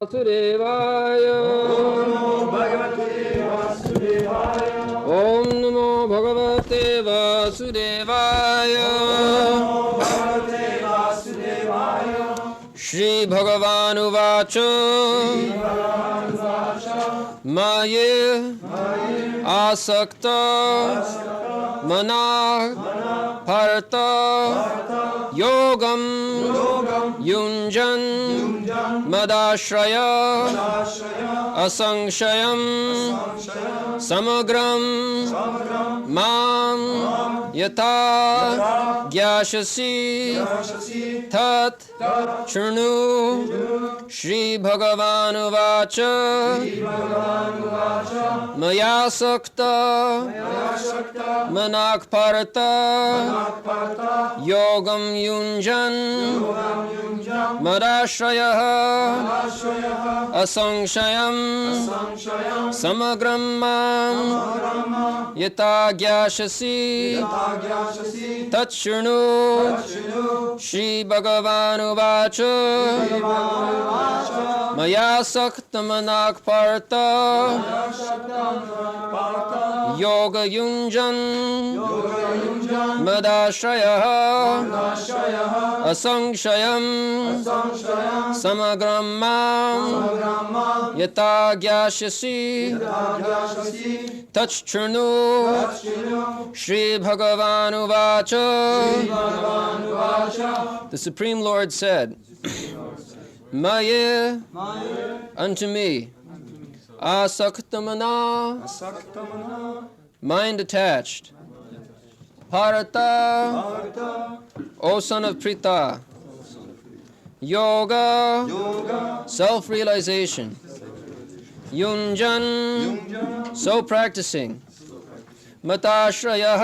Vasudevaya. Om Namo Bhagavate Vasudevaya. Shri Bhagavan Uvacha. Maye Asakta Manah Bharata Yogam Yunjan Madashraya Asangshayam Samagram Mam Yata Gyashasi Tat Churnu Shri Bhagavan Uvacha Maya Sakta Manak Parata Yogam Yunjan Madashraya Asangshayam Samagram Mam Yata Gyashasi Tatshurnu Shri Bhagavan Uvacha Maya Sakta Manak Parta Yoga Yunjan Madashraya Asangshayam Samagram Mam Yata Gyashasi Tatchurnu Shri Bhagavan Uvacha. The Supreme Lord said, Maya, unto me, Asaktamana, mind attached, Parata, O son of Prita, Yoga, self-realization, Yunjan, so practicing, Matashraya,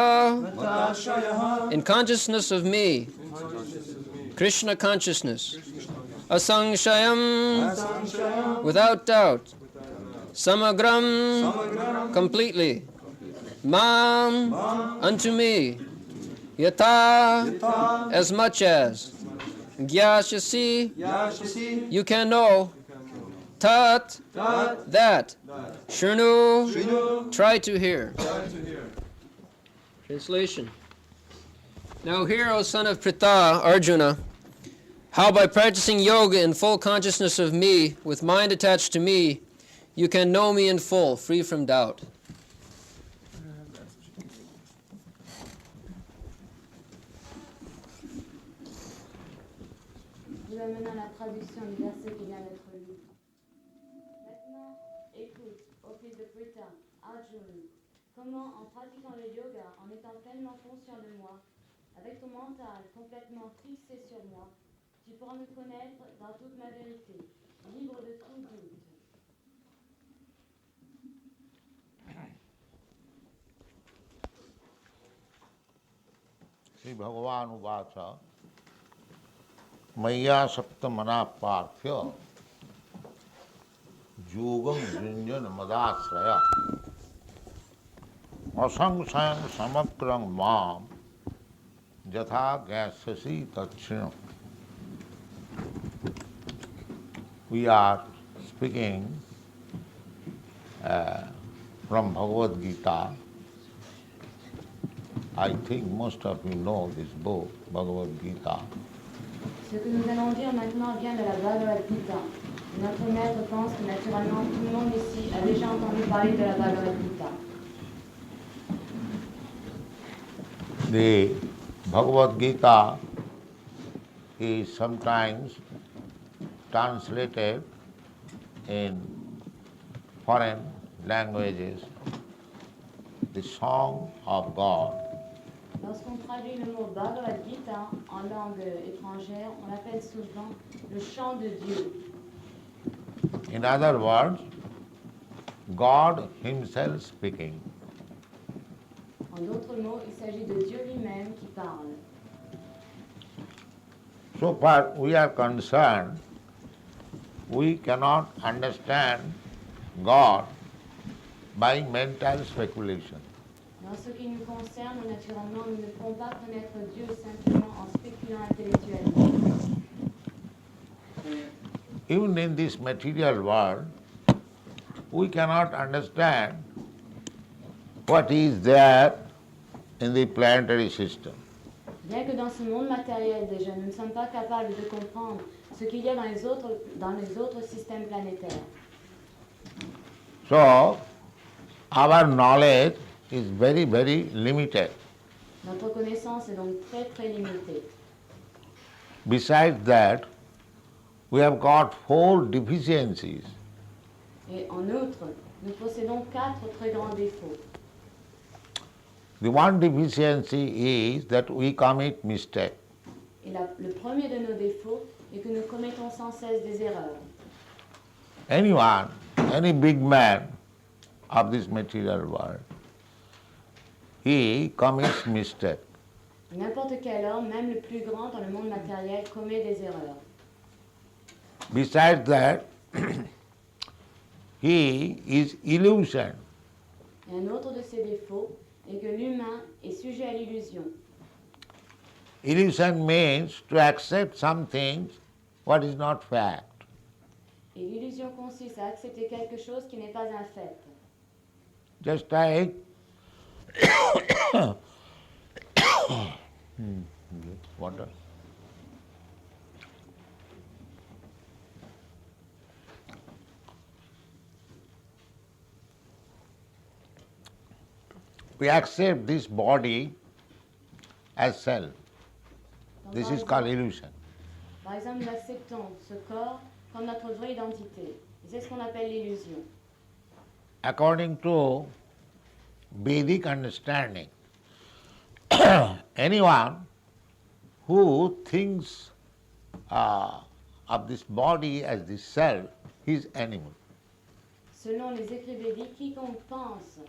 in consciousness of me, Krishna consciousness, Asangshayam, without doubt, Samagram, completely, Mam, unto me, Yata, as much as, Gyashasi, you can know, Tat, that, Shurnu, try to hear. Translation. Now hear, O son of Pritha, Arjuna, how by practicing yoga in full consciousness of me, with mind attached to me, you can know me in full, free from doubt. Nous amenons la traduction du verset qui vient d'être lu. Maintenant, écoute, ô fils de Prita, Arjuna, comment en pratiquant le yoga, en étant pleinement conscient de moi, avec ton mental complètement fixé sur moi, tu pourras me connaître dans toute ma vérité, libre de tout doute. Sri Bhagavan Uvacha Maya Sakta Mana Parthya Yogam Yunjan Madasraya Asangshayam Samakrang Mam Yatha Gyasasi Tatchino. We are speaking from Bhagavad Gita. I think most of you know this book, Bhagavad Gita. Ce que nous allons dire maintenant vient de la Bhagavad Gita. Notre maître pense que naturellement tout le monde ici a déjà entendu parler de la Bhagavad Gita. The Bhagavad Gita is sometimes translated in foreign languages, the song of God. Lorsqu'on traduit le mot Bhagavad Gita en langue étrangère, on l'appelle souvent le chant de Dieu. In other words, God Himself speaking. En d'autres mots, il s'agit de Dieu lui-même qui parle. So far we are concerned, we cannot understand God by mental speculation. Dans ce qui nous concerne, naturellement, nous ne pouvons pas connaître Dieu simplement en spéculant intellectuellement. even in this material world, we cannot understand what is there in the planetary system. Bien que dans ce monde matériel déjà, nous ne sommes pas capables de comprendre ce qu'il y a dans les autres systèmes planétaires. So, our knowledge is very, very limited. Notre connaissance est donc très très limitée. Besides that, we have got 4 deficiencies. Et en outre, nous possédons 4 très grands défauts. The one deficiency is that we commit mistake. Et le premier de nos défauts est que nous commettons sans cesse des erreurs. Anyone, any big man of this material world, he commits mistake. N'importe quel homme, même le plus grand dans le monde matériel, commet des erreurs. Besides that, he is illusion. Et un autre de ses défauts est que l'humain est sujet à l'illusion. Illusion means to accept something what is not fact. Et l'illusion consiste à accepter quelque chose qui n'est pas un fait. Just like water. We accept this body as self. Donc, This par is called exemple- illusion. Par exemple, nous acceptons ce corps comme notre vraie identité. Et c'est ce qu'on appelle l'illusion. According to Vedic understanding, anyone who thinks of this body as the self, he is animal. Selon les écrits védiques, quiconque pense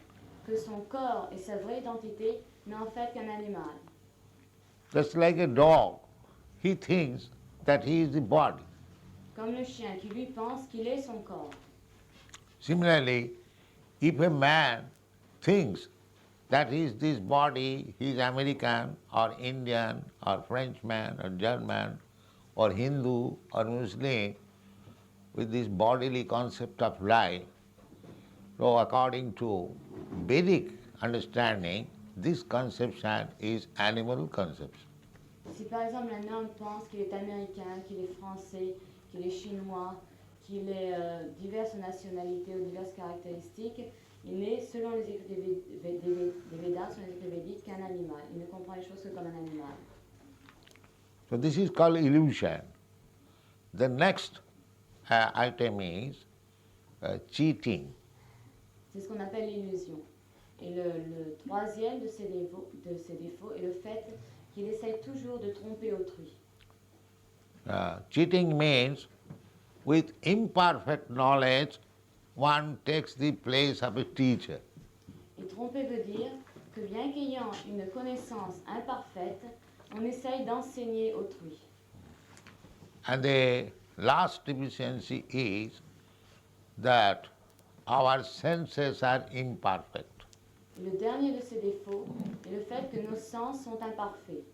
que son corps est sa vraie identité n'est en fait qu'un animal. Just like a dog, he thinks that he is the body. Comme le chien qui lui pense qu'il est son corps. Similarly, if a man thinks that he is this body, he is American or Indian or Frenchman or German or Hindu or Muslim, with this bodily concept of life, so according to Vedic understanding, this conception is animal conception. Si par exemple un homme pense qu'il est américain, qu'il est français, qu'il est chinois, qu'il est diverses nationalités ou diverses caractéristiques, il n'est, selon les écrits des Védas, selon les écrits védiques, qu'un animal. Il ne comprend les choses que comme un animal. So this is called illusion. The next item is cheating. C'est ce qu'on appelle l'illusion. Et le troisième de ces défauts est le fait qu'il essaye toujours de tromper autrui. Cheating means with imperfect knowledge one takes the place of a teacher. Et tromper veut dire que bien qu'ayant une connaissance imparfaite, on essaye d'enseigner autrui. And the last deficiency is that our senses are imperfect. Et le dernier de ces défauts est le fait que nos sens sont imparfaits.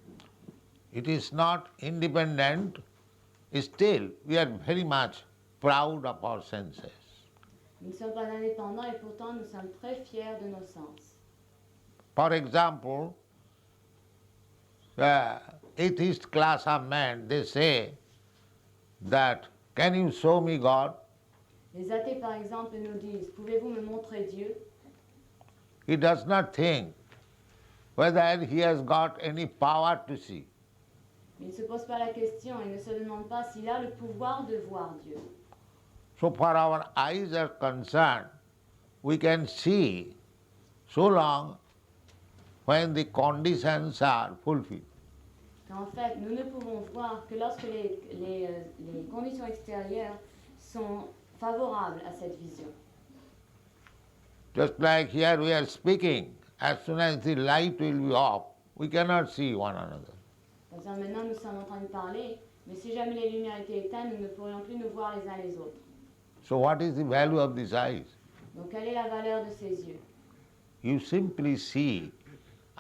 It is not independent, still we are very much proud of our senses. Nous ne sommes pas indépendants et pourtant nous sommes très fiers de nos sens. For example, atheist class of men, they say that, can you show me God? Les athées, par exemple, nous disent, pouvez-vous me montrer Dieu? He does not think whether he has got any power to see. Il ne se pose pas la question, il ne se demande pas s'il a le pouvoir de voir Dieu. So far our eyes are concerned, we can see so long when the conditions are fulfilled. En fait, nous ne pouvons voir que lorsque les conditions extérieures sont favorables à cette vision. Just like here we are speaking, as soon as the light will be off, we cannot see one another. Par exemple, maintenant nous sommes en train de parler, mais si jamais les lumières étaient éteintes, nous ne pourrions plus nous voir les uns les autres. So what is the value of these eyes? Donc quelle est la valeur de ces yeux? You simply see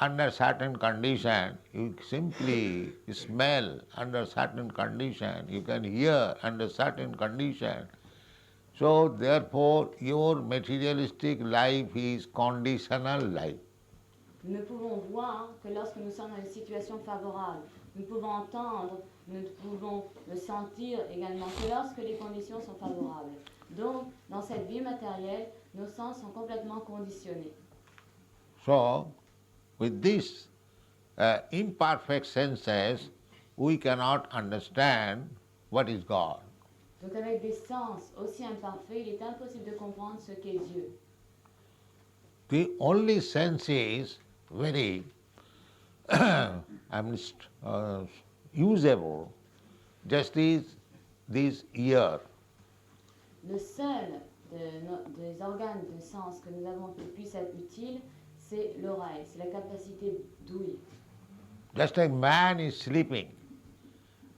under certain condition, you simply smell under certain condition, you can hear under certain condition. So therefore your materialistic life is conditional life. Nous ne pouvons voir que lorsque nous sommes dans une situation favorable. Nous pouvons entendre, nous pouvons le sentir également que lorsque les conditions sont favorables. Donc, dans cette vie matérielle, nos sens sont complètement conditionnés. So, with these imperfect senses, we cannot understand what is God. Donc, avec des sens aussi imparfaits, il est impossible de comprendre ce qu'est Dieu. The only sense is very usable, just is this ear. Le seul des organes de sens que nous avons qui puisse être utile, c'est l'oreille, c'est la capacité d'ouïe. Just like man is sleeping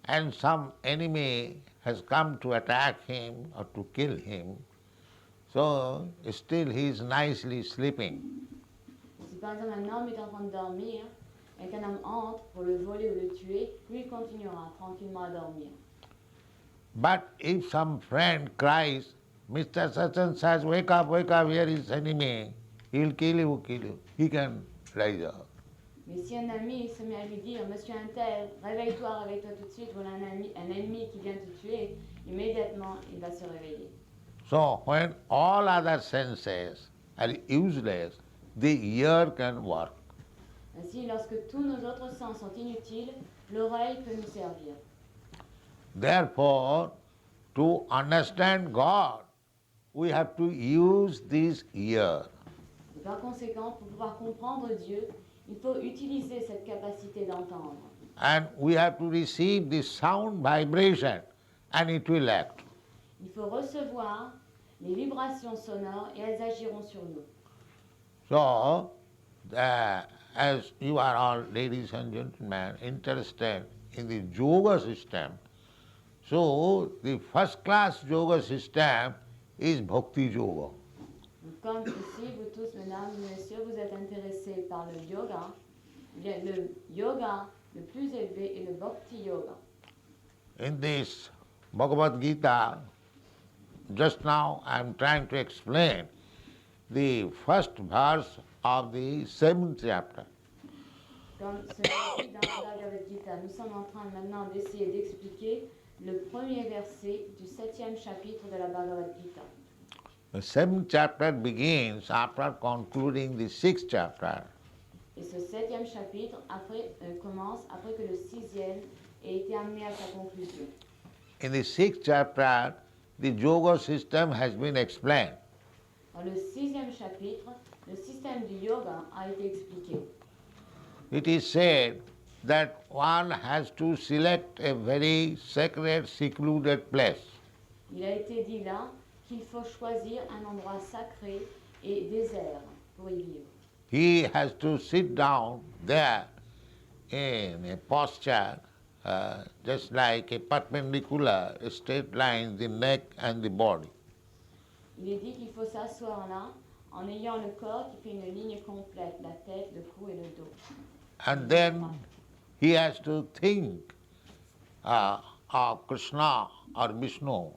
and some enemy has come to attack him or to kill him, so still he is nicely sleeping. Si par exemple un homme est en train de dormir et qu'un homme entre pour le voler ou le tuer, lui il continuera tranquillement à dormir. But if some friend cries, Mr. Such and Such, wake up, here is enemy, he will kill you, he can rise up. Mais si un ami se met à lui dire, Monsieur Untel, réveille-toi tout de suite, voilà un ennemi qui vient te tuer, immédiatement il va se réveiller. So when all other senses are useless, the ear can work. Ainsi, lorsque tous nos autres sens sont inutiles, l'oreille peut nous servir. Therefore, to understand God, we have to use this ear. Et par conséquent, pour pouvoir comprendre Dieu, il faut utiliser cette capacité d'entendre. And we have to receive the sound vibration and it will act. Il faut recevoir les vibrations sonores et elles agiront sur nous. So, as you are all, ladies and gentlemen, interested in the yoga system, so the first class yoga system is Bhakti Yoga. Comme ici, vous tous, mesdames et messieurs, vous êtes intéressés par le yoga, bien, le yoga le plus élevé est le Bhakti Yoga. In this Bhagavad Gita, just now I am trying to explain the first verse of the 7th chapter. Comme ce dit dans la Bhagavad Gita, nous sommes en train maintenant d'essayer d'expliquer le premier verset du 7e chapitre de la Bhagavad Gita. The 7th chapter begins after concluding the 6th chapter. Et ce 7e chapitre commence après que le 6e ait été amené à sa conclusion. In the 6th chapter, the yoga system has been explained. Dans le 6e chapitre, le système du yoga a été expliqué. It is said that one has to select a very sacred, secluded place. Il a été dit là qu'il faut choisir un endroit sacré et désert pour y vivre. He has to sit down there in a posture just like a perpendicular, straight line, the neck and the body. Il est dit qu'il faut s'asseoir là en ayant le corps qui fait une ligne complète, la tête, le cou et le dos. And then he has to think of Krishna or Vishnu.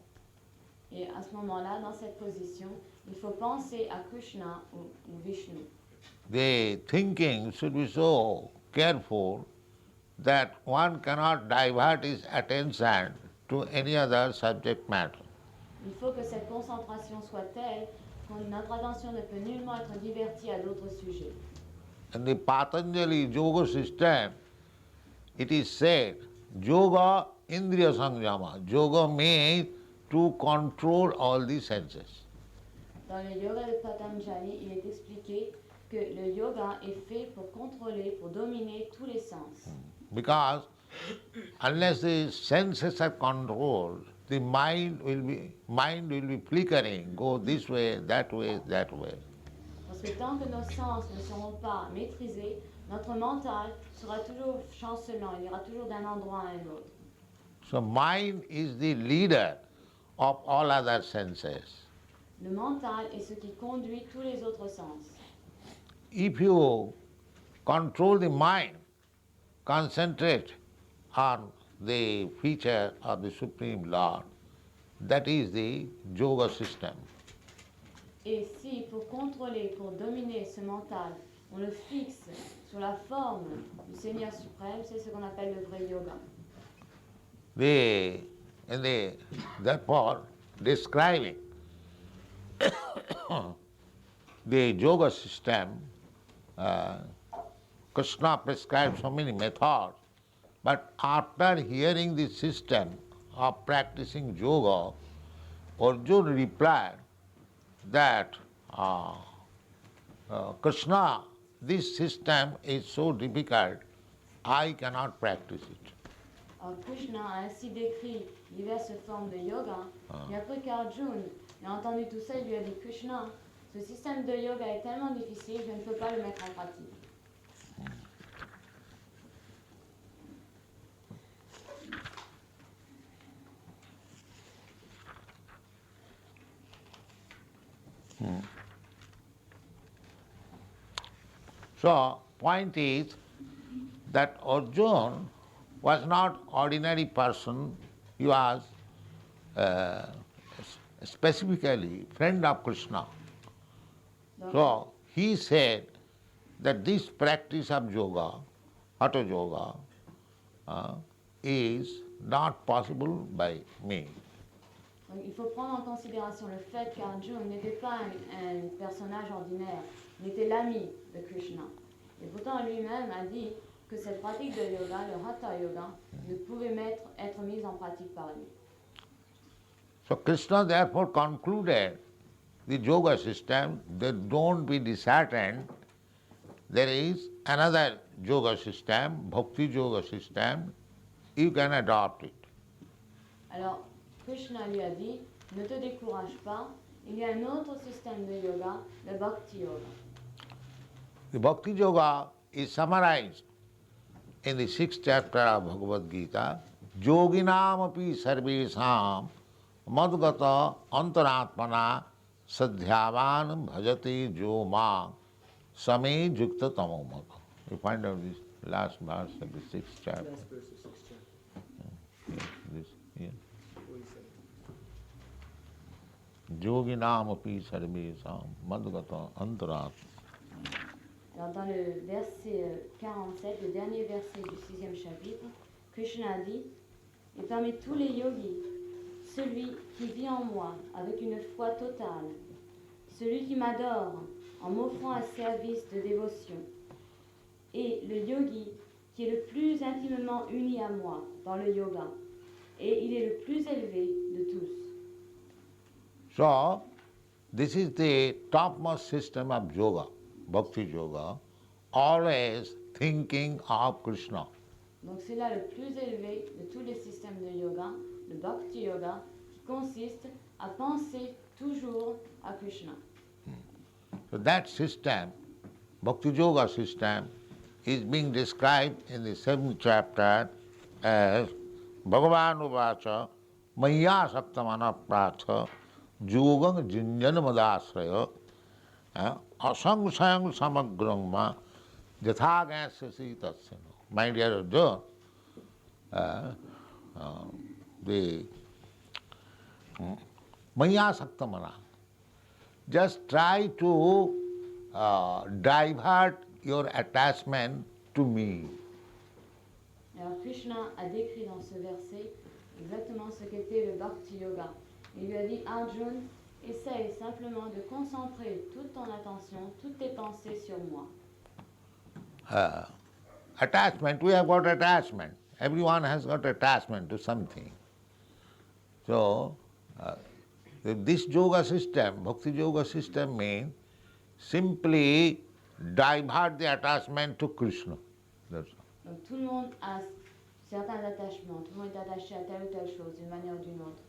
Et à ce moment-là, dans cette position, il faut penser à Krishna ou Vishnu. The thinking should be so careful that one cannot divert his attention to any other subject matter. Il faut que cette concentration soit telle que notre attention ne peut nullement être divertie à d'autres sujets. In the Patanjali yoga system, it is said, yoga indriya samyama. Yoga means to control all the senses. Dans le yoga de Patanjali, il est expliqué que le yoga est fait pour contrôler, pour dominer tous les sens. Because unless the senses are controlled, the mind will be flickering, go this way, that way, that way. Parce que tant que nos sens ne seront pas maîtrisés, notre mental sera toujours chancelant, il ira toujours d'un endroit à un autre. So mind is the leader of all other senses. Le mental est ce qui conduit tous les autres sens. If you control the mind, concentrate on the feature of the Supreme Lord. That is the yoga system. Et si pour contrôler, pour dominer ce mental, on le fixe sur la forme du Seigneur suprême, c'est ce qu'on appelle le vrai yoga. Therefore, describing the yoga system, Krishna prescribed so many methods, but after hearing the system of practicing yoga, Arjuna replied that Krishna, this system is so difficult, I cannot practice it. Alors Krishna a ainsi décrit diverses formes de yoga, et après qu'Arjuna a entendu tout ça, il lui a dit, Krishna, ce système de yoga est tellement difficile, je ne peux pas le mettre en pratique. So, point is that Arjuna was not ordinary person, he was specifically friend of Krishna. So, he said that this practice of yoga, hatha yoga, is not possible by me. Donc il faut prendre en considération le fait qu'Arjuna n'était pas un personnage ordinaire, il était l'ami de Krishna. Et pourtant lui-même a dit que cette pratique de yoga, le hatha yoga, ne pouvait être mise en pratique par lui. So Krishna therefore concluded the yoga system that don't be disheartened. There is another yoga system, bhakti yoga system, you can adopt it. Alors Krishna lui a dit, ne te décourage pas, il y a un autre système de yoga, le bhakti yoga. The bhakti yoga is summarized in the 6th chapter of Bhagavad Gita. Yoginam api sarvesham madgata antaratmana sadhyavan bhajati jo ma same jukta tamomata. You find out this last verse of the 6th chapter. Last verse of 6th chapter. Yes, this, yeah. 47. Yoginam api sarvesham madgata antaratmana. Alors dans le verset 47, le dernier verset du 6e chapitre, Krishna a dit, et parmi tous les yogis, celui qui vit en moi avec une foi totale, celui qui m'adore en m'offrant un service de dévotion, et le yogi qui est le plus intimement uni à moi dans le yoga, et il est le plus élevé de tous. So, this is the topmost system of yoga, bhakti yoga, always thinking of Krishna. Donc c'est là le plus élevé de tous les systèmes de yoga, le bhakti yoga, qui consiste à penser toujours à Krishna. So that system, bhakti yoga system, is being described in the 7th chapter as Bhagavan Uvacha Maya Saktamana Pratha Yogang Jinjana Madasraya Asang Sang Samagrangma Jathagasasi Tatsino. My dear Arjuna, the Maya Saktamana, just try to divert your attachment to me. Alors Krishna a décrit dans ce verset exactement ce qu'était le bhakti yoga. Il lui a dit, Arjuna, essaye simplement de concentrer toute ton attention, toutes tes pensées sur moi. Attachment, we have got attachment. Everyone has got attachment to something. So, this yoga system, bhakti yoga system means simply divert the attachment to Krishna. That's all. Donc tout le monde a certains attachements, tout le monde est attaché à telle ou telle chose d'une manière ou d'une autre.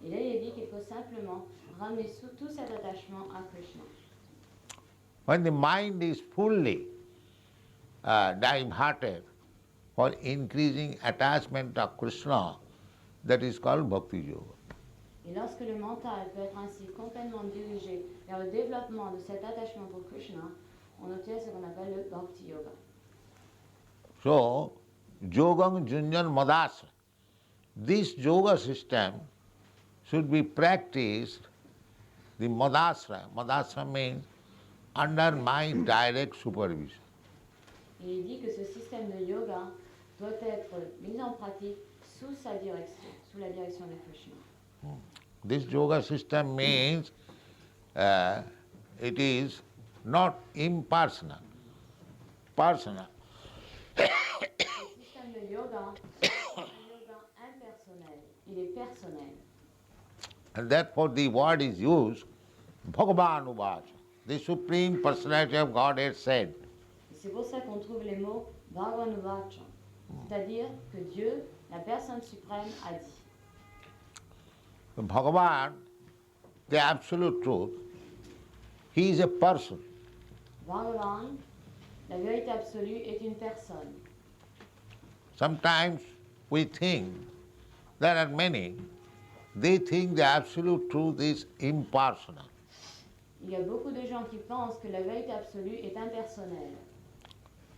Et là, il est dit qu'il faut simplement ramener tout cet attachement à Krishna. When the mind is fully diverted for increasing attachment of Krishna, that is called bhakti yoga. Et lorsque le mental peut être ainsi complètement dirigé vers le développement de cet attachement pour Krishna, on obtient ce qu'on appelle le bhakti yoga. So, Yogam Junjan Madasra. This yoga system should be practiced, the Madasra. Madasra means under my direct supervision. Et il dit que ce système de yoga doit être mis en pratique sous sa direction, sous la direction de Krishna. This yoga system means it is not impersonal, personal. Le système de yoga est un yoga impersonnel, il est personnel. And therefore the word is used, Bhagavan Uvacha. The Supreme Personality of Godhead said. Et c'est pour ça qu'on trouve les mots Bhagavan Vacha, c'est-à-dire que Dieu, la personne suprême, a dit. Bhagavan, the absolute truth, he is a person. Bhagavan, la vérité absolue, est une personne. Sometimes we think, there are many, they think the absolute truth is impersonal. Il y a beaucoup de gens qui pensent que la vérité absolue est impersonnelle.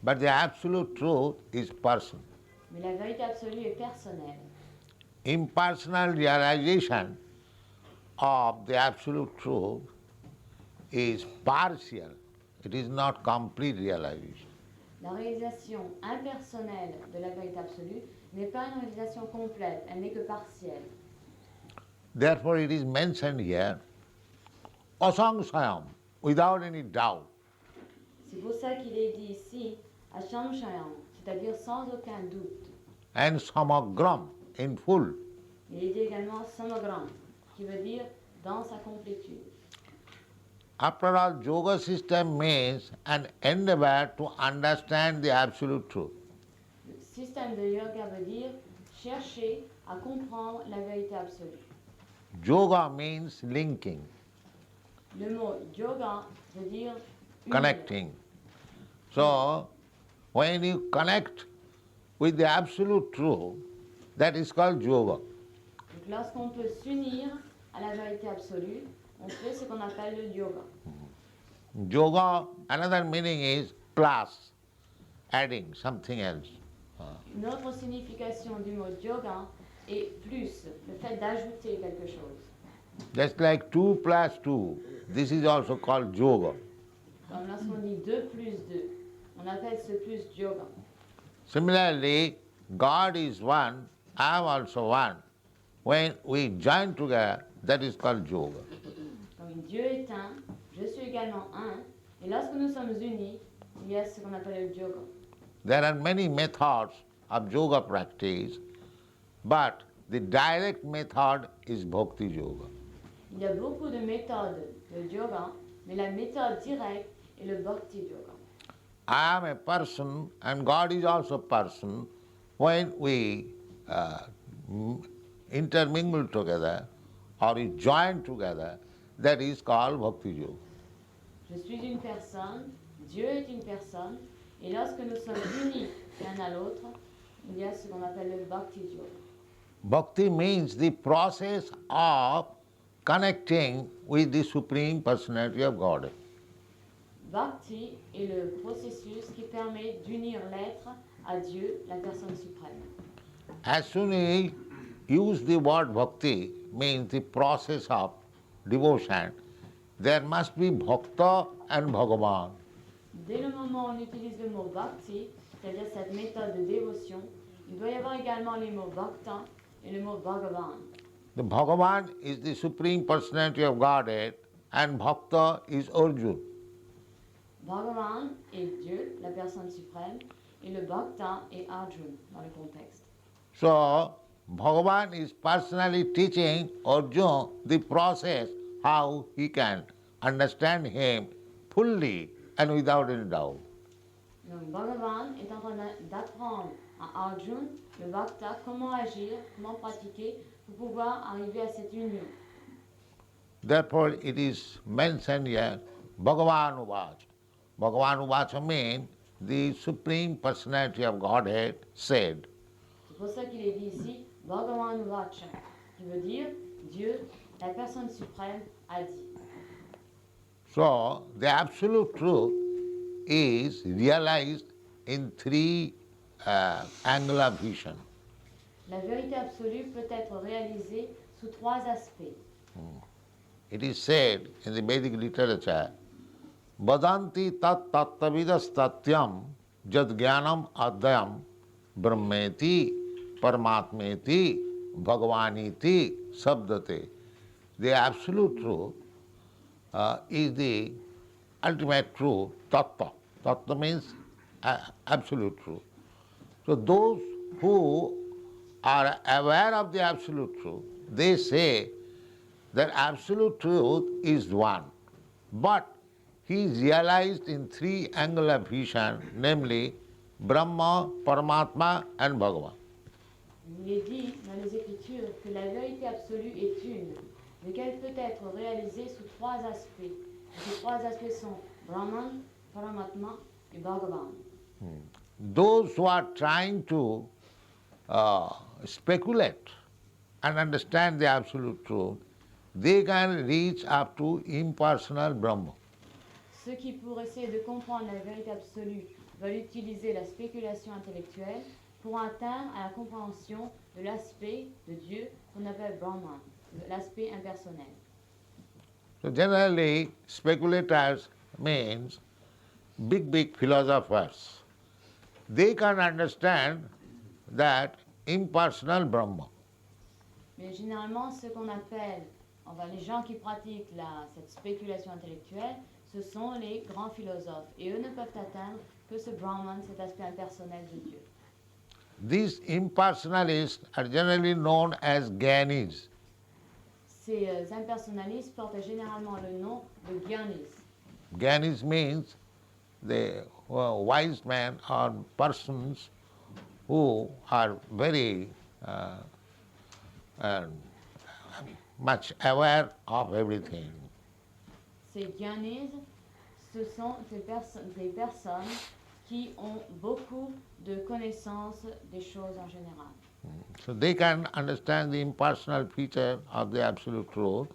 But the absolute truth is person. Mais la vérité absolue est personnelle. Impersonal realization of the absolute truth is partial. It is not complete realization. La réalisation impersonnelle de la vérité absolue n'est pas une réalisation complète, elle n'est que partielle. Therefore it is mentioned here, asangsayam, without any doubt. C'est pour ça qu'il est dit ici, Ashamshayam, c'est-à-dire sans aucun doute. And samagram, in full. Il est dit également Samagram, qui veut dire dans sa complétude. After all, yoga system means an endeavor to understand the absolute truth. Le système de yoga veut dire chercher à comprendre la vérité absolue. Yoga means linking, Le mot yoga veut dire unir. connecting. So, when you connect with the absolute truth, that is called yoga. Donc lorsqu'on peut s'unir à la vérité absolue, on fait ce qu'on appelle le yoga. Yoga, another meaning is plus, adding something else. Une autre signification du mot yoga est plus, le fait d'ajouter quelque chose. Just like 2 plus 2, this is also called yoga. Comme lorsqu'on dit 2 plus 2, on appelle ce plus yoga. Similarly, God is one, I am also one. When we join together, that is called yoga. Comme Dieu est un, je suis également un, et lorsque nous sommes unis, il y a ce qu'on appelle le yoga. There are many methods of yoga practice, but the direct method is bhakti yoga. Il y a beaucoup de méthodes de yoga, mais la méthode directe est le bhakti yoga. I am a person and God is also a person. When we intermingle together or we join together, that is called bhakti yoga. Je suis une personne, Dieu est une personne, et lorsque nous sommes unis l'un à l'autre, il y a ce qu'on appelle le bhakti yoga. Bhakti means the process of connecting with the Supreme Personality of Godhead. Bhakti est le processus qui permet d'unir l'être à Dieu, la personne suprême. As soon as you use the word bhakti, means the process of devotion, there must be bhakta and Bhagavan. Dès le moment où on utilise le mot bhakti, c'est-à-dire cette méthode de dévotion, il doit y avoir également les mots bhakta et le mot bhagavan. The Bhagavan is the Supreme Personality of Godhead and bhakta is Arjuna. Bhagavan est Dieu, la personne suprême, et le bhakta est Arjuna dans le contexte. So, Bhagavan is personally teaching Arjuna the process how he can understand him fully and without any doubt. Donc Bhagavan est en train d'apprendre à Arjuna, le bhakta, comment agir, comment pratiquer pour pouvoir arriver à cette union. Therefore, it is mentioned here, Bhagavan Uvacha. Bhagavan Uvacha means the Supreme Personality of Godhead said. C'est pour ça qu'il est dit ici Bhagavan Vacha, qui veut dire Dieu, la personne suprême, a dit. So, the absolute truth is realized in 3 angle of vision. La vérité absolue peut être réalisée sous trois aspects. It is said in the Vedic literature, Vadanti tat tattavidas tatyam jad jnanam adhyam brahmeti paramatmeti bhagavaniti sabdate. The absolute truth is the ultimate truth, tattva. Tattva means absolute truth. So those who are aware of the absolute truth, they say that absolute truth is one. But he is realized in three angles of vision, namely Brahma, Paramatma and Bhagavan. Il est dit dans les Écritures que la vérité absolue est une, mais qu'elle peut être réalisée sous trois aspects. Et ces trois aspects sont Brahman, Paramatma et Bhagavan. Those who are trying to speculate and understand the absolute truth, they can reach up to impersonal Brahma. Ceux qui, pour essayer de comprendre la vérité absolue, veulent utiliser la spéculation intellectuelle pour atteindre à la compréhension de l'aspect de Dieu qu'on appelle Brahman, l'aspect impersonnel. So generally, speculators means big philosophers. They can understand that impersonal Brahma. Mais généralement, ce qu'on appelle, enfin les gens qui pratiquent cette spéculation intellectuelle, ce sont les grands philosophes. Et eux ne peuvent atteindre que ce Brahman, cet aspect impersonnel de Dieu. These impersonalists are generally known as Gyanis. Ces impersonnalistes portent généralement le nom de Gyanis. Gyanis means the wise men or persons who are very much aware of everything. Ces Gyanis, ce sont des personnes qui ont beaucoup de connaissances des choses en général. So they can understand the impersonal feature of the absolute truth,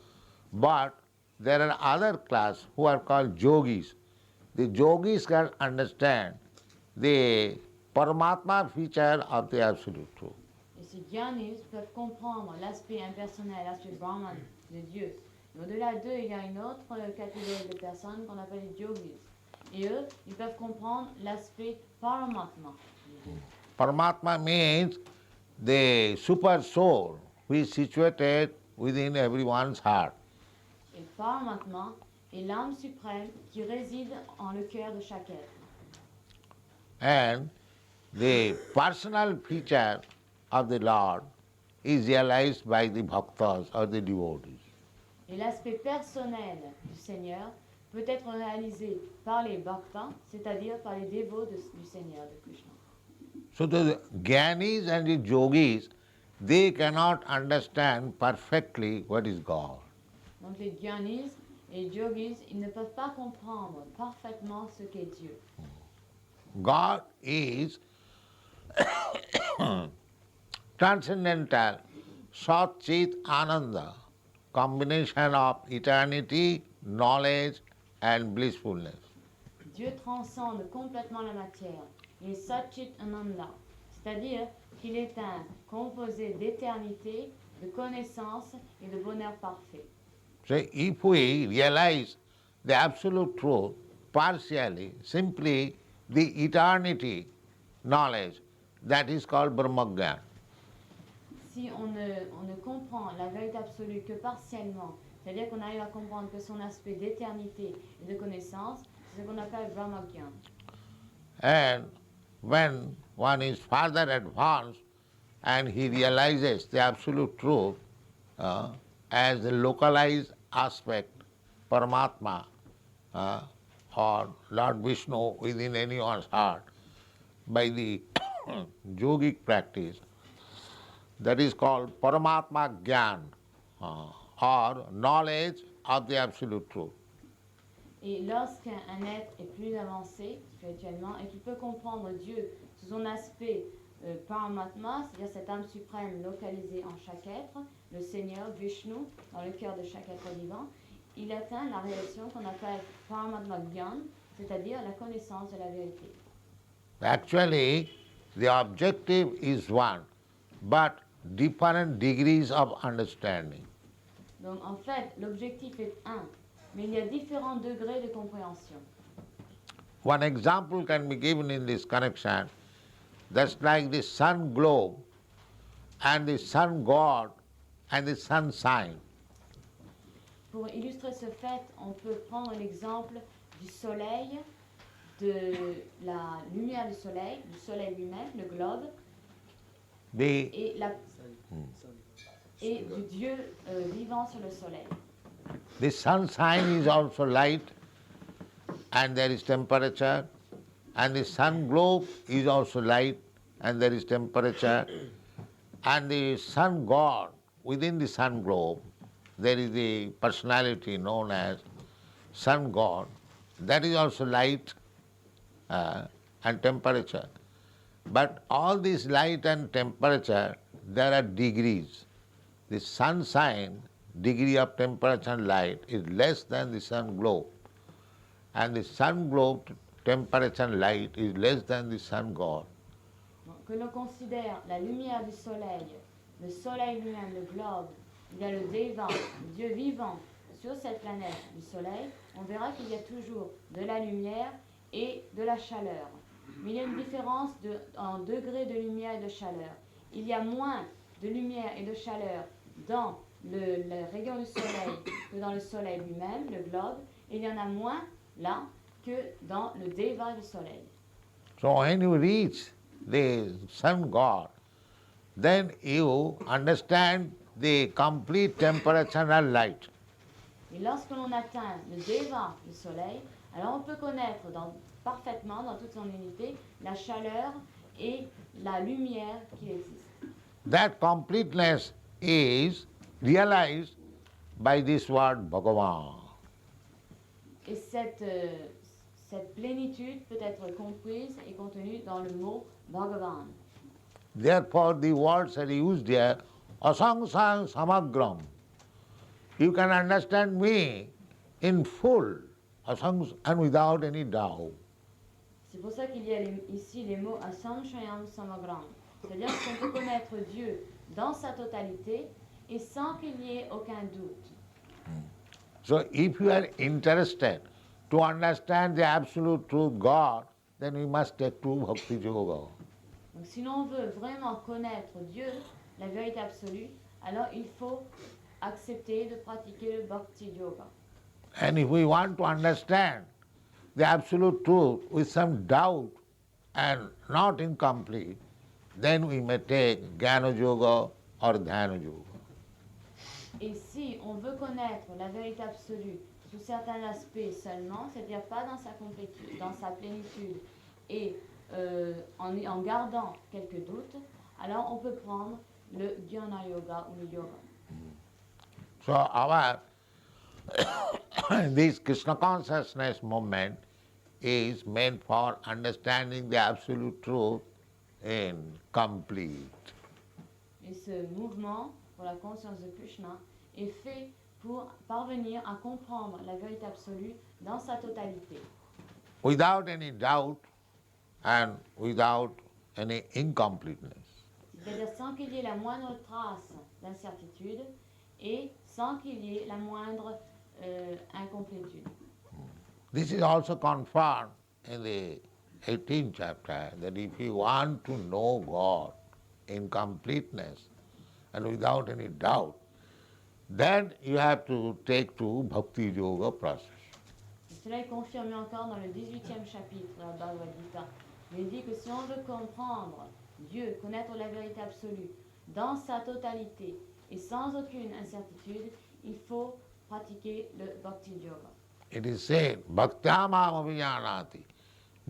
but there are other class who are called yogis. The yogis can understand the Paramatma feature of the absolute truth. Et ces Gyanis peuvent comprendre l'aspect impersonnel, l'aspect Brahman de Dieu. Et au-delà d'eux, il y a une autre catégorie de personnes qu'on appelle les yogis. Et eux, ils peuvent comprendre l'aspect Paramatma de Dieu. Paramatma means the super soul which is situated within everyone's heart. Et Paramatma est l'âme suprême qui réside en le cœur de chaque être. And the personal feature of the Lord is realized by the bhaktas or the devotees. Et l'aspect personnel du Seigneur peut être réalisé par les bhaktas, c'est-à-dire par les dévots du Seigneur, de Krishna. So the Gyanis and the Yogis, they cannot understand perfectly what is God. Donc les Gyanis et les Yogis, ils ne peuvent pas comprendre parfaitement ce qu'est Dieu. God is transcendental, Sat Chit Ananda, combination of eternity, knowledge and blissfulness. Dieu transcende complètement la matière. Il est Satchit Ananda, c'est-à-dire qu'il est un composé d'éternité, de connaissance et de bonheur parfait. So if we realize the absolute truth partially, simply the eternity knowledge, that is called Brahmagyan. Si on ne comprend la vérité absolue que partiellement, c'est-à-dire qu'on arrive à comprendre que son aspect d'éternité et de connaissance, c'est ce qu'on appelle Brahmagyan. And when one is further advanced and he realizes the absolute truth as a localized aspect, Paramatma or Lord Vishnu within anyone's heart, by the yogic practice, that is called Paramatma Gyan or knowledge of the absolute truth. Et lorsqu'un être est plus avancé spirituellement et qu'il peut comprendre Dieu sous son aspect Paramatma, c'est-à-dire cette âme suprême localisée en chaque être, le Seigneur Vishnu dans le cœur de chaque être vivant, il atteint la réalisation qu'on appelle Paramatma Gyan, c'est-à-dire la connaissance de la vérité. Actually, the objective is one, but different degrees of understanding. Donc en fait, l'objectif est un, mais il y a différents degrés de compréhension. One example can be given in this connection. That's like the sun globe and the sun god and the sun sign. Pour illustrer ce fait, on peut prendre l'exemple du soleil, de la lumière du soleil lui-même, le globe, The, et du Dieu vivant sur le soleil. the sun sign is also light and there is temperature, and the sun globe is also light and there is temperature, and the sun god, within the sun globe, there is the personality known as sun god, that is also light and temperature. But all this light and temperature, there are degrees. The sun sign, degree of temperature and light, is less than the sun globe. And the sun globe temperature and light is less than the sun god. Que l'on considère la lumière du soleil, le soleil lui-même, le globe, il y a le Deva, le Dieu vivant sur cette planète du soleil, on verra qu'il y a toujours de la lumière et de la chaleur. Mais il y a une différence en degrés de lumière et de chaleur. Il y a moins de lumière et de chaleur dans le rayon du soleil que dans le soleil lui-même, le globe, et il y en a moins là que dans le Deva du soleil. So when you reach the sun god, then you understand the complete temperature and light. Et lorsque l'on atteint le Deva du soleil, alors on peut connaître parfaitement, dans toute son unité, la chaleur et la lumière qui existe. That completeness is realized by this word Bhagavan. Et cette plénitude peut être comprise et contenue dans le mot Bhagavan. Therefore the words are used here, asangsang samagram. You can understand me in full, and without any doubt. C'est pour ça qu'il y a ici les mots asamshayam samagram. C'est-à-dire qu'on peut connaître Dieu dans sa totalité et sans qu'il n'y ait aucun doute. So if you are interested to understand the absolute truth God, then we must take to Bhakti Yoga. Donc si l'on veut vraiment connaître Dieu, la vérité absolue, alors il faut accepter de pratiquer le Bhakti Yoga. And if we want to understand the absolute truth with some doubt and not incomplete, then we may take Jnana Yoga or Dhyana Yoga. Et si on veut connaître la vérité absolue sous certains aspects seulement, c'est-à-dire pas dans sa complétude, dans sa plénitude, et en gardant quelques doutes, alors on peut prendre le Jnana Yoga ou le Yoga. So our this Krishna consciousness movement is meant for understanding the absolute truth in complete. Et ce mouvement pour la conscience de Krishna est fait pour parvenir à comprendre la vérité absolue dans sa totalité. Without any doubt and without any incompleteness. C'est-à-dire sans qu'il y ait la moindre trace d'incertitude et sans qu'il y ait la moindre incomplétude. This is also confirmed in the 18th chapter, that if you want to know God in completeness and without any doubt, then you have to take to Bhakti Yoga process. Cela est confirmé encore dans le 18e chapitre de la Bhagavad Gita. Il dit que si on veut comprendre Dieu, connaître la vérité absolue dans sa totalité et sans aucune incertitude, il faut pratiquer le Bhakti Yoga. It is said, Bhaktyamam avijanati,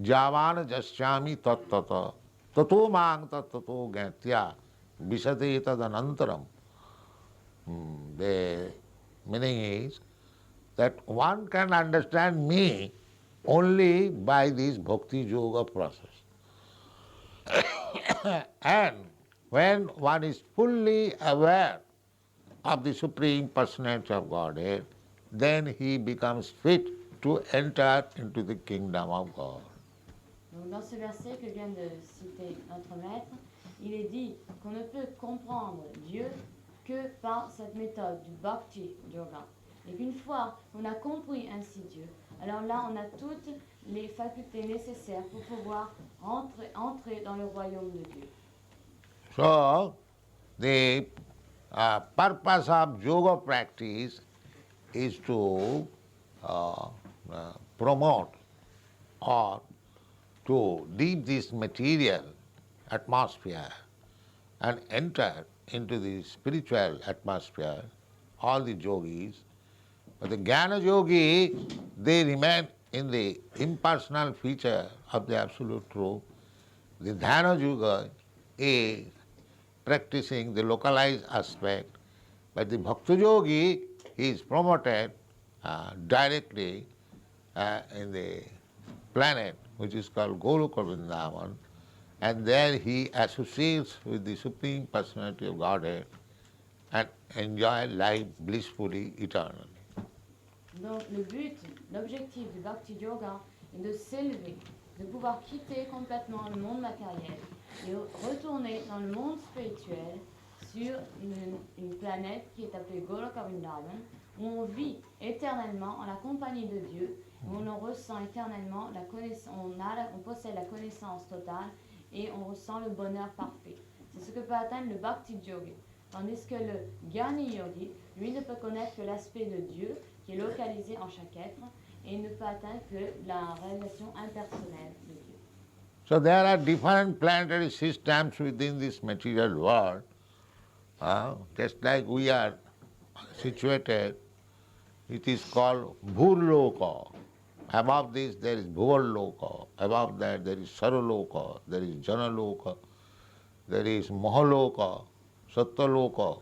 javana jasyami tattata, tato mang tattato gatya, visate tadanantaram. The meaning is that one can understand me only by this Bhakti Yoga process. And when one is fully aware of the Supreme Personality of Godhead, then he becomes fit to enter into the kingdom of God. Donc dans ce verset que vient de citer notre maître, il est dit qu'on ne peut comprendre Dieu que par cette méthode du Bhakti Yoga. Et qu'une fois qu'on a compris ainsi Dieu, alors là on a toutes les facultés nécessaires pour pouvoir entrer dans le royaume de Dieu. So, the purpose of yoga practice is to promote or to leave this material atmosphere and enter into the spiritual atmosphere, all the yogis. But the Jnana yogi, they remain in the impersonal feature of the Absolute Truth. The Dhyana yoga is practicing the localized aspect, but the Bhakti yogi is promoted directly in the planet which is called Goloka Vrindavan, and there he associates with the Supreme Personality of Godhead and enjoy life blissfully, eternally. Donc le but, l'objectif du Bhakti Yoga est de s'élever, de pouvoir quitter complètement le monde matériel et retourner dans le monde spirituel sur une planète qui est appelée Goloka Vrindavan, où on vit éternellement en la compagnie de Dieu, où on ressent éternellement la connaissance, on possède la connaissance totale et on ressent le bonheur parfait. C'est ce que peut atteindre le Bhakti Yogi. Tandis que le Jnani Yogi, lui, ne peut connaître que l'aspect de Dieu qui est localisé en chaque être et il ne peut atteindre que la réalisation impersonnelle de Dieu. So there are different planetary systems within this material world, just like we are situated. It is called Bhurloka. Above this there is Bhuvarloka. Above that there is Saraloka, there is Janaloka, there is Mahaloka, Satyaloka.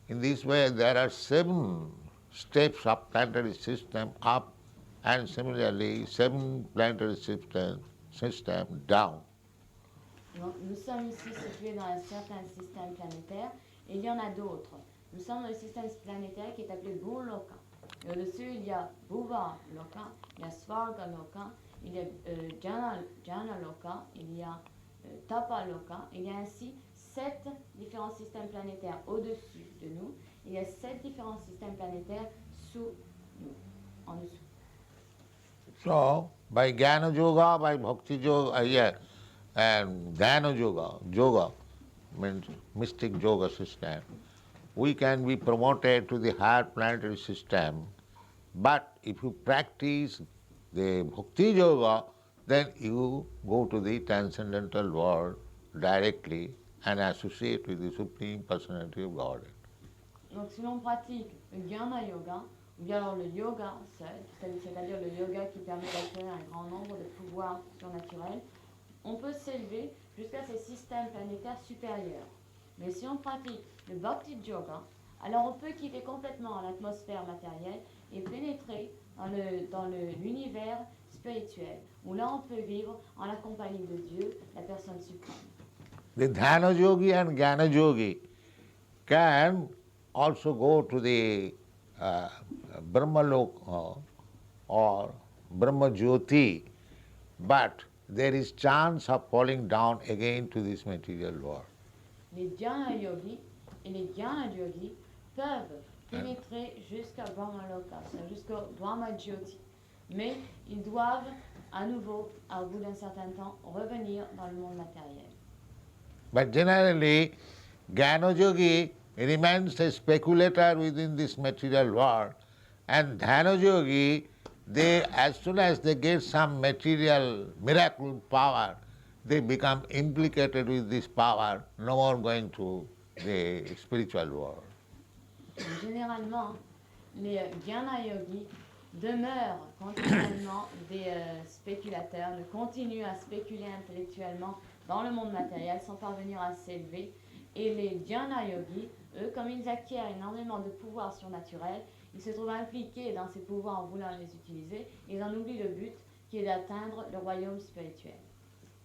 In this way there are 7 steps of planetary system up and similarly 7 planetary system down. Donc, nous sommes ici situés dans un certain système planétaire et il y en a d'autres. Nous sommes dans le système planétaire qui est appelé Bhurloka. Et au-dessus, il y a Bhuva Loka, il y a Svarga Loka, il y a Jana Loka, il y a Tapa Loka. Il y a ainsi 7 différents systèmes planétaires au-dessus de nous. Il y a 7 différents systèmes planétaires sous nous, en dessous. So, by Jnana Yoga, by Bhakti Yoga, and Dhyana Yoga means mystic yoga system, we can be promoted to the higher planetary system. But if you practice the Bhakti Yoga, then you go to the transcendental world directly and associate with the Supreme Personality of Godhead. Donc si l'on pratique le Jnana Yoga, ou bien alors le yoga seul, c'est-à-dire le yoga qui permet d'acquérir un grand nombre de pouvoirs surnaturels, on peut s'élever jusqu'à ces systèmes planétaires supérieurs. Mais si on pratique le Bhakti Yoga, alors on peut quitter complètement l'atmosphère matérielle et pénétrer dans l'univers spirituel, où là on peut vivre en la compagnie de Dieu, la personne suprême. The Dhyana Yogi and Jnana Yogi can also go to the Brahmaloka or Brahma Jyoti, but there is chance of falling down again to this material world. Les Dhyana Yogis et les Jnana Yogis peuvent pénétrer jusqu'à Brahmaloka, jusqu'au Brahma Jyoti. Mais ils doivent à nouveau, au bout d'un certain temps, revenir dans le monde matériel. But generally, Jnana Yogi remains a speculator within this material world, and Dhyana Yogi, as soon as they get some material miracle power, they become implicated with this power, no more going to the spiritual world. Généralement, les Jnana Yogis demeurent continuellement des spéculateurs, ne continuent à spéculer intellectuellement dans le monde matériel sans parvenir à s'élever. Et les Dhyana Yogis, eux, comme ils acquièrent énormément de pouvoirs surnaturels, ils se trouvent impliqués dans ces pouvoirs en voulant les utiliser, et ils en oublient le but qui est d'atteindre le royaume spirituel.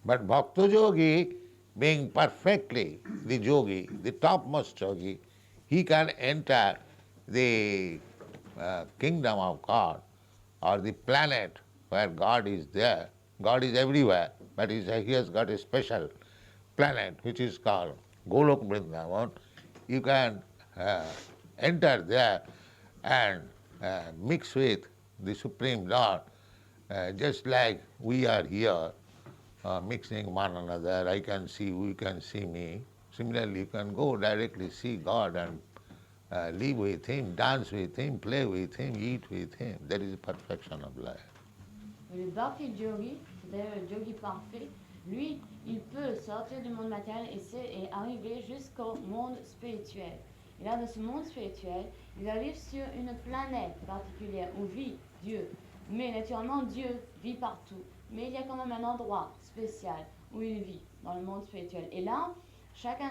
But Bhakta Yogi, being perfectly the yogi, the topmost yogi, he can enter the kingdom of God or the planet where God is there. God is everywhere, but he has got a special planet which is called Golok Vrindavan. You can enter there and mix with the Supreme Lord, just like we are here mixing one another. I can see you, you can see me. Similarly, you can go directly see God and live with Him, dance with Him, play with Him, eat with Him. That is the perfection of life. Le Bhakti Yogi, c'est-à-dire le yogi parfait, lui, il peut sortir du monde matériel et arriver jusqu'au monde spirituel. Et là, dans ce monde spirituel, il va vivre sur une planète particulière où vit Dieu. Mais naturellement, Dieu vit partout. Mais il y a quand même un endroit spécial où il vit, dans le monde spirituel. Et là, chaque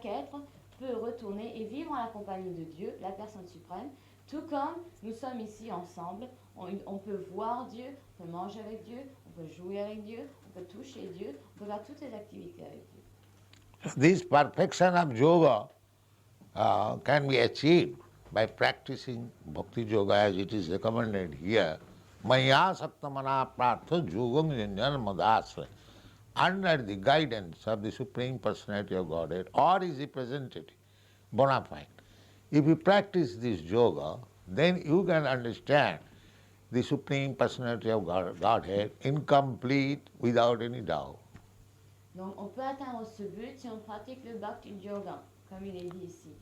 être peut retourner et vivre en la compagnie de Dieu, la personne suprême, tout comme nous sommes ici ensemble. On peut voir Dieu, on peut manger avec Dieu, on peut jouer avec Dieu, on peut toucher Dieu, on peut faire toutes les activités avec Dieu. This perfection of yoga can be achieved by practicing bhakti yoga as it is recommended here. Maya saptamana prartha yogam janjan madasra, under the guidance of the Supreme Personality of Godhead or his representative, bona fide. If you practice this yoga, then you can understand the Supreme Personality of Godhead incomplete without any doubt. Donc on peut atteindre ce but si on pratique le Bhakti Yoga, comme il est dit ici.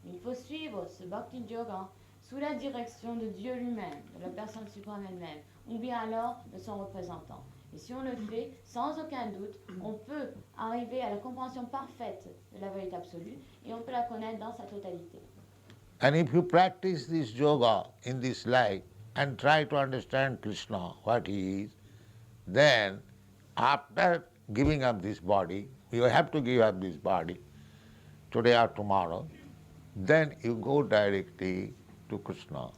Il faut suivre ce Bhakti Yoga sous la direction de Dieu lui-même, de la personne suprême elle-même, ou bien alors de son représentant. Et si on le fait, sans aucun doute, on peut arriver à la compréhension parfaite de la vérité absolue et on peut la connaître dans sa totalité. And if you practice this yoga in this life and try to understand Krishna, what he is, then after giving up this body, you have to give up this body today or tomorrow, then you go directly to Krishna.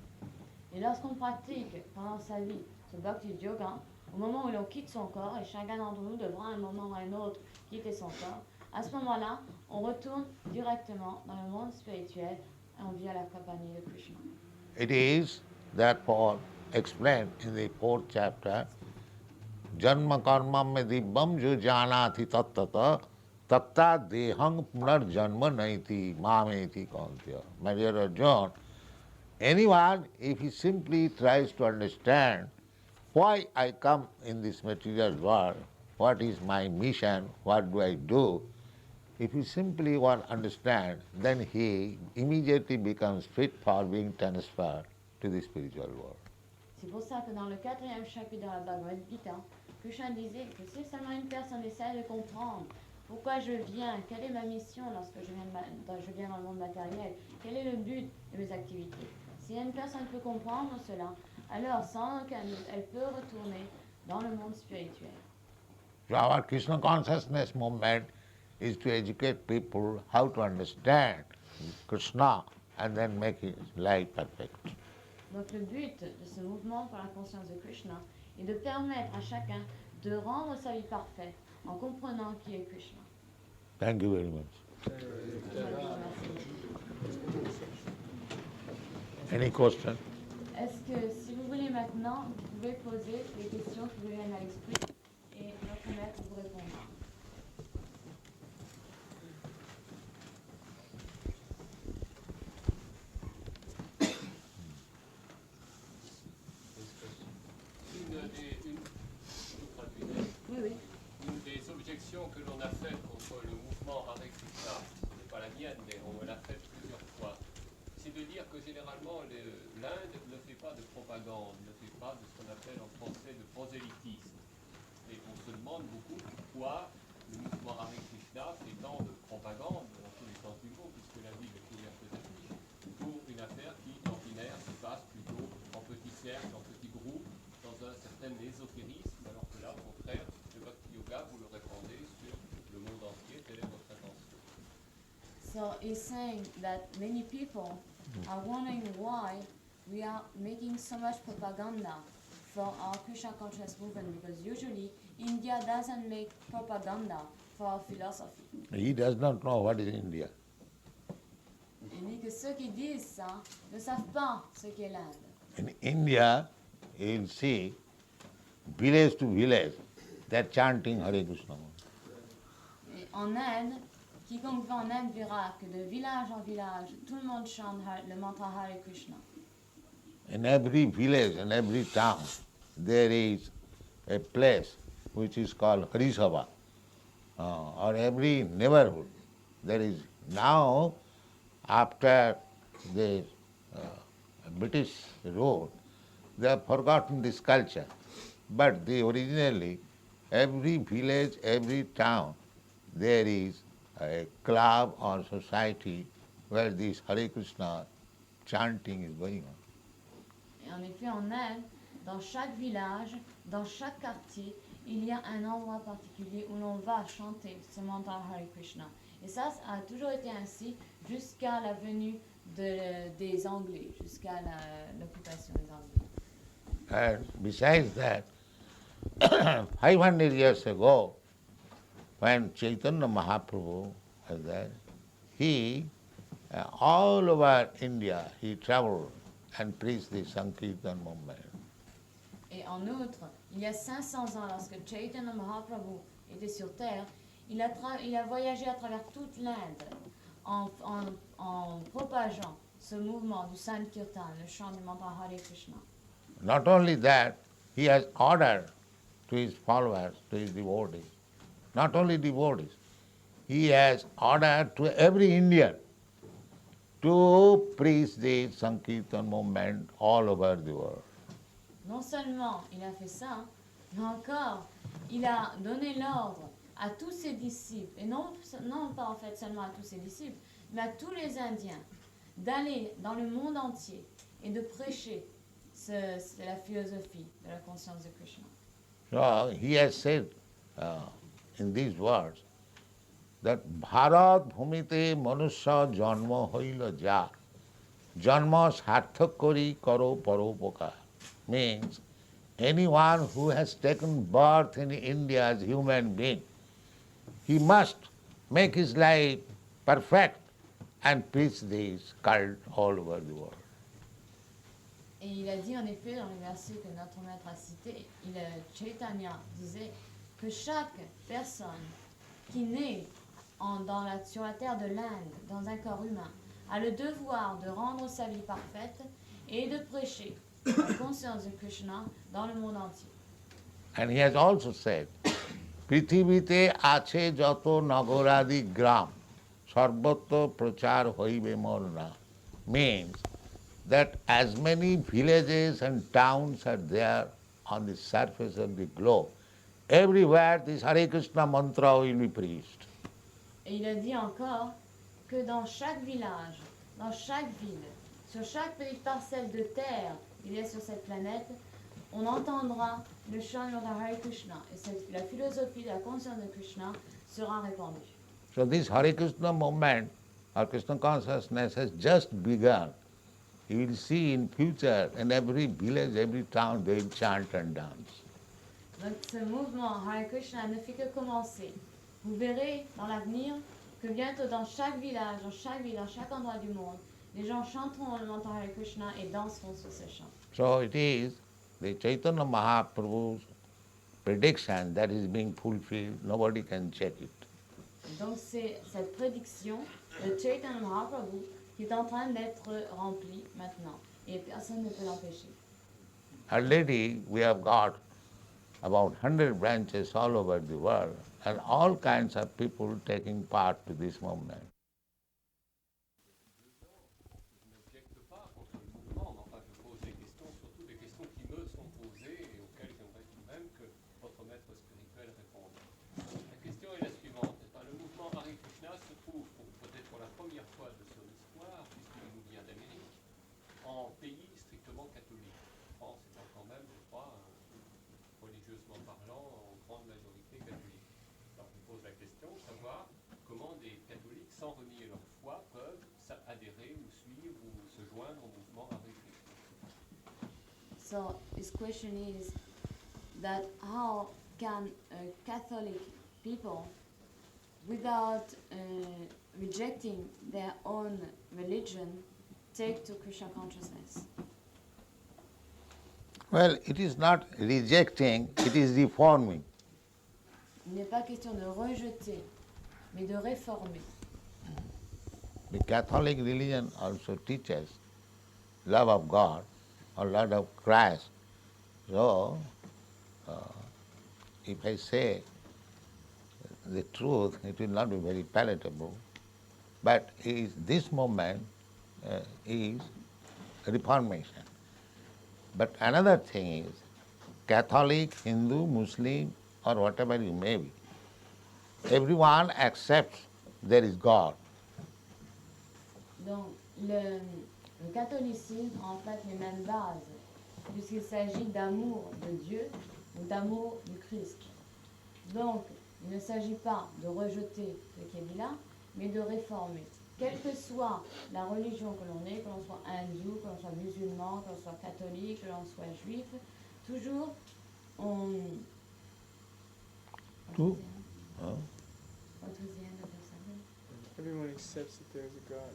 Et lorsqu'on pratique pendant sa vie ce Bhakti Yoga, au moment où l'on quitte son corps, et chacun d'entre nous devra à un moment ou à un autre quitter son corps, à ce moment-là, on retourne directement dans le monde spirituel et on vit à la compagnie de Krishna. It is therefore explained in the 4th chapter, Janma karma me dibbam jo janati tattata tatta dehang punar janma naiti mameti kantya. My dear Arjuna, anyone, if he simply tries to understand why I come in this material world, what is my mission, what do I do, if he simply want to understand, then he immediately becomes fit for being transferred to the spiritual world. C'est pour ça que dans le 4e chapitre de la Bhagavad Gita, Krishna disait que si seulement une personne essaie de comprendre pourquoi je viens, quelle est ma mission lorsque je viens dans le monde matériel, quel est le but de mes activités. Si une personne peut comprendre cela, alors sans aucun doute, elle peut retourner dans le monde spirituel. So our Krishna consciousness movement is to educate people how to understand Krishna and then make his life perfect. Donc le but de ce mouvement pour la conscience de Krishna est de permettre à chacun de rendre sa vie parfaite en comprenant qui est Krishna. Thank you very much. Any question? Est-ce que si vous voulez maintenant, vous pouvez poser les questions qui vous viennent à l'esprit et notre maître vous répondra. Une des objections que l'on a faites contre le mouvement Hare Krishna, ce n'est pas la mienne, mais on me l'a fait plusieurs fois, c'est de dire que généralement l'Inde ne fait pas de propagande, ne fait pas de ce qu'on appelle en français de prosélytisme. Et on se demande beaucoup pourquoi le mouvement Hare Krishna fait tant de propagande, dans tous les sens du mot, puisque la ville est couverte d'affiches, pour une affaire qui, d'ordinaire, se passe plutôt en petits cercles, en petits groupes, dans un certain ésotérisme, alors que là, au contraire, le Bhakti Yoga, vous le répandez sur le monde entier, telle est votre intention. So he's saying that many people are wondering why we are making so much propaganda for our Krishna conscious movement, because usually India doesn't make propaganda for our philosophy. He does not know what is India. Il dit que ceux qui disent ça ne savent pas ce qu'est l'Inde. In India, you will see village to village, they're chanting Hare Krishna. Et en Inde, quiconque va en Inde verra que de village en village, tout le monde chante le mantra Hare Krishna. In every village and every town, there is a place which is called Harisabha, or every neighborhood. There is now, after the British rule, they have forgotten this culture. But originally, every village, every town, there is a club or society where this Hare Krishna chanting is going on. Et en effet, en Inde, dans chaque village, dans chaque quartier, il y a un endroit particulier où l'on va chanter ce mantra Hare Krishna. Et ça a toujours été ainsi jusqu'à la venue des Anglais, jusqu'à l'occupation des Anglais. And besides that, 500 years ago, when Chaitanya Mahaprabhu was there, he, all over India, he traveled and preached the Sankirtan movement. Et en outre, il y a 500 ans, lorsque Chaitanya Mahaprabhu était sur terre, il a voyagé à travers toute l'Inde en propageant ce mouvement du Sankirtan, le chant du mantra Hare Krishna. Not only that, he has ordered to his followers, to his devotees, not only devotees, he has ordered to every Indian to preach the Sankirtan movement all over the world. Non seulement il a fait ça, mais encore il a donné l'ordre à tous ses disciples, et non pas en fait seulement à tous ses disciples, mais à tous les Indiens, d'aller dans le monde entier et de prêcher la philosophie de la conscience de Krishna. So he has said in these words that Bharat Bhumite Manusya Janma Hoila Ja Janma Sarthak Kori Karo Paropokar, means anyone who has taken birth in India as human being, he must make his life perfect and preach this cult all over the world. Et il a dit en effet dans le verset que notre maître a cité, Chaitanya disait que chaque personne qui naît sur la terre de l'Inde, dans un corps humain, a le devoir de rendre sa vie parfaite et de prêcher la conscience de Krishna dans le monde entier. And he has also said, Prithivite ache jato nagoradi gram sarvatto prachar hoibe morna, means that as many villages and towns are there on the surface of the globe, everywhere this Hare Krishna mantra will be preached. Et il a dit encore que dans chaque village, dans chaque ville, sur chaque petite parcelle de terre qu'il y a sur cette planète, on entendra le chant de Hare Krishna. Et la philosophie de la conscience de Krishna sera répandue. So this Hare Krishna movement or Krishna consciousness has just begun. You will see in future in every village, every town, they will chant and dance. Donc ce mouvement Hare Krishna ne fait que commencer. Vous verrez dans l'avenir que bientôt dans chaque village, dans chaque ville, dans chaque endroit du monde, les gens chanteront le mantra Hare Krishna et danseront sur ces chants. So it is the Chaitanya Mahaprabhu's prediction that is being fulfilled. Nobody can check it. Donc c'est cette prédiction de Chaitanya Mahaprabhu qui est en train d'être remplie maintenant et personne ne peut l'empêcher. Already we have got about 100 branches all over the world and all kinds of people taking part to this movement. Je n'objecte pas contre le mouvement, mais enfin je pose des questions, surtout des questions qui me sont posées et auxquelles j'aimerais tout de même que votre maître spirituel réponde. La question est la suivante. Le mouvement Hare Krishna se trouve, peut-être pour la première fois de son histoire, puisqu'il nous vient d'Amérique, en pays strictement catholique. En France étant quand même, je crois, religieusement parlant, en grande majorité catholique. Alors je pose la question, savoir comment des catholiques, sans renier leur foi, peuvent adhérer ou suivre ou se joindre au mouvement Hare Krishna. So his question is that how can Catholic people, without rejecting their own religion, take to Krishna consciousness? Well, it is not rejecting, it is reforming. Il n'est pas question de rejeter, mais de réformer. The Catholic religion also teaches love of God or love of Christ. So, if I say the truth, it will not be very palatable, but this movement is reformation. But another thing is, Catholic, Hindu, Muslim, or whatever you may be, everyone accepts there is God. Donc, le catholicisme a en fait les mêmes bases, puisqu'il s'agit d'amour de Dieu ou d'amour du Christ. Donc, il ne s'agit pas de rejeter ce qui est dit là, mais de réformer. Quelle que soit la religion que l'on est, que l'on soit hindou, que l'on soit musulman, que l'on soit catholique, que l'on soit juif, toujours on... Tout. What was the end of the sentence? Everyone accepts that there is a God.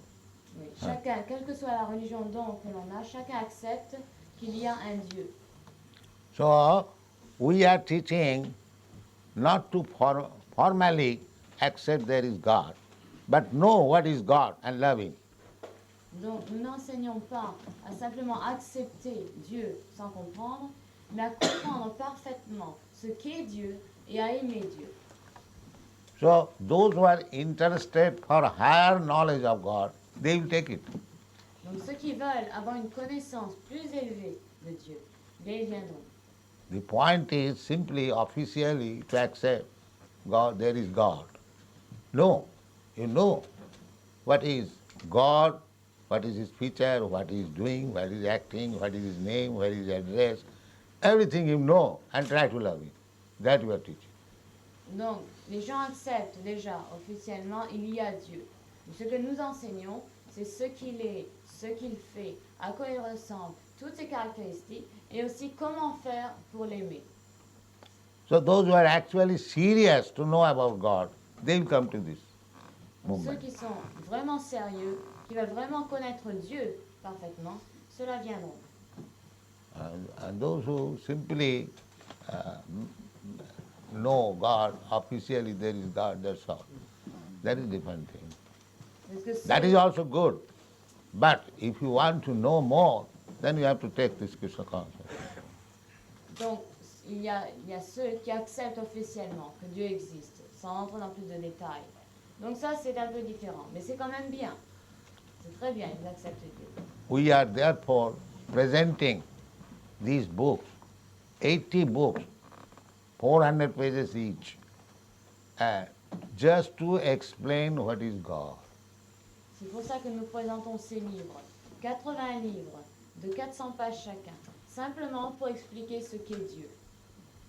Oui, chacun, quelle que soit la religion donc que l'on a, chacun accepte qu'il y a un Dieu. So, we are teaching not to formally accept there is God, but know what is God and love Him. Donc nous n'enseignons pas à simplement accepter Dieu sans comprendre, mais à comprendre parfaitement ce qu'est Dieu et à aimer Dieu. So, those who are interested for higher knowledge of God, they will take it. Donc ceux qui veulent avoir une connaissance plus élevée de Dieu, ils viendront. The point is simply officially to accept God, there is God. No, you know what is God, what is His feature, what He is doing, what He is acting, what is His name, what is His address, everything you know and try to love Him. That we are teaching. Donc les gens acceptent déjà officiellement il y a Dieu. Ce que nous enseignons, c'est ce qu'il est, ce qu'il fait, à quoi il ressemble, toutes ses caractéristiques et aussi comment faire pour l'aimer. So those who are actually serious to know about God, they will come to this Donc, ceux movement. qui sont vraiment sérieux, qui veulent vraiment connaître Dieu parfaitement, ceux-là viendront. And those who simply know God, officially there is God, that's all. That is different thing. Parce que That ceux- is also good. But if you want to know more, then you have to take this Krishna consciousness. donc il y a ceux qui acceptent officiellement que Dieu existe, sans rentrer dans plus de détails. Donc ça, c'est un peu différent, mais c'est quand même bien. C'est très bien, ils acceptent Dieu. We are therefore presenting these books, 80 books, 400 pages each, just to explain what is God. C'est pour ça que nous présentons ces livres, 80 livres de 400 pages chacun, simplement pour expliquer ce qu'est Dieu.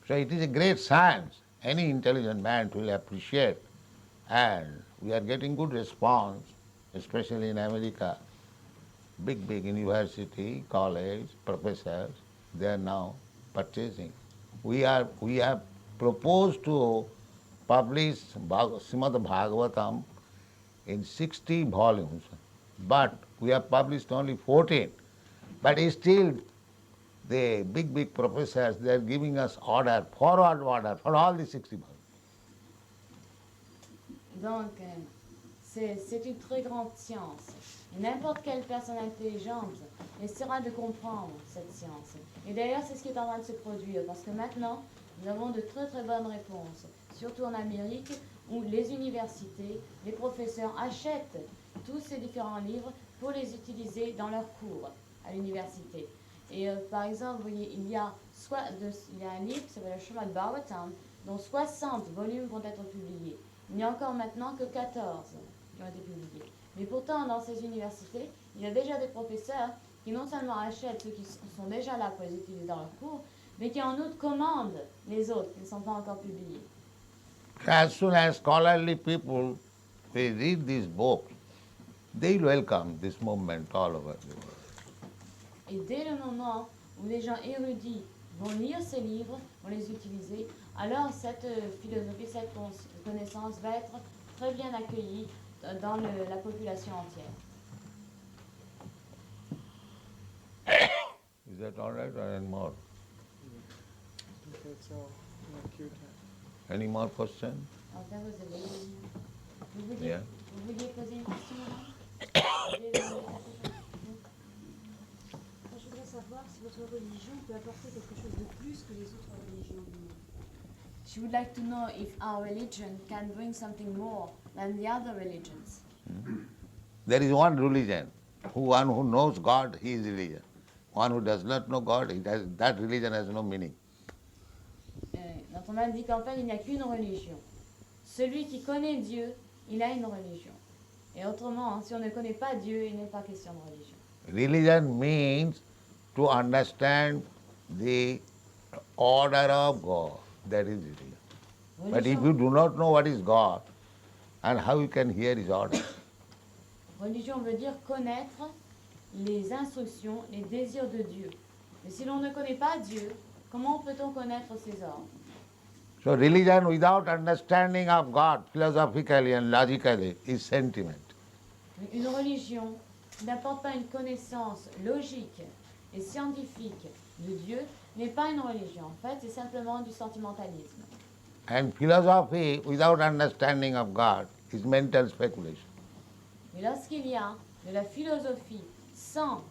So it is a great science. Any intelligent man will appreciate. And we are getting good response, especially in America. Big university, college, professors, they are now purchasing. We have proposed to publish Srimad Bhagavatam in 60 volumes, but we have published only 14. But still, the big professors, they are giving us forward order for all the 60 volumes. Donc, c'est une très grande science. Et n'importe quelle personne intelligente essaiera de comprendre cette science. Et d'ailleurs, c'est ce qui est en train de se produire, parce que maintenant, nous avons de très très bonnes réponses, surtout en Amérique, où les universités, les professeurs achètent tous ces différents livres pour les utiliser dans leurs cours à l'université. Et par exemple, vous voyez, il y a un livre qui s'appelle le Srimad Bhagavatam, dont 60 volumes vont être publiés. Il n'y a encore maintenant que 14 qui ont été publiés. Mais pourtant, dans ces universités, il y a déjà des professeurs qui non seulement achètent ceux qui sont déjà là pour les utiliser dans leurs cours, mais qui en outre commandent les autres qui ne sont pas encore publiés. As soon as scholarly people will read these books, they will welcome this movement all over the world. Et dès le moment où les gens érudits vont lire ces livres, vont les utiliser, alors cette philosophie, cette connaissance va être très bien accueillie dans la population entière. Is that all right or any more? I think that's all. Like your time. Any more questions? Alors, that was a lady. Yeah. Vous vouliez poser une question, madame? Je voudrais savoir si votre religion peut apporter quelque chose de plus que les autres religions du monde. She would like to know if our religion can bring something more than the other religions. There is one religion. One who knows God, he is religion. One who does not know God, that religion has no meaning. Notre maître dit qu'en fait, il n'y a qu'une religion. Celui qui connaît Dieu, il a une religion. Et autrement, si on ne connaît pas Dieu, il n'est pas question de religion. Religion means to understand the order of God. That is religion. But if you do not know what is God, and how you can hear His order? Religion veut dire connaître les instructions, les désirs de Dieu. Mais si l'on ne connaît pas Dieu, comment peut-on connaître ses ordres? So religion without understanding of God, philosophically and logically, is sentiment. Une religion qui n'apporte pas une connaissance logique et scientifique de Dieu n'est pas une religion. En fait, c'est simplement du sentimentalisme. And philosophy without understanding of God is mental speculation. Et lorsqu'il y a de la philosophie sans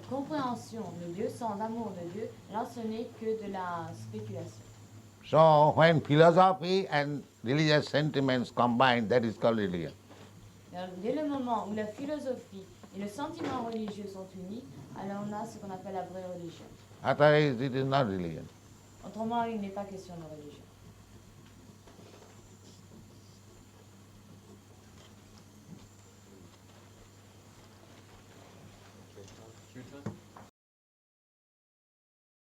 compréhension de Dieu, sans amour de Dieu, alors ce n'est que de la spéculation. So when philosophy and religious sentiments combine, that is called religion. Alors, dès le moment où la philosophie et le sentiment religieux sont unis, alors on a ce qu'on appelle la vraie religion. Otherwise it is not religion. Autrement, il n'est pas question de religion.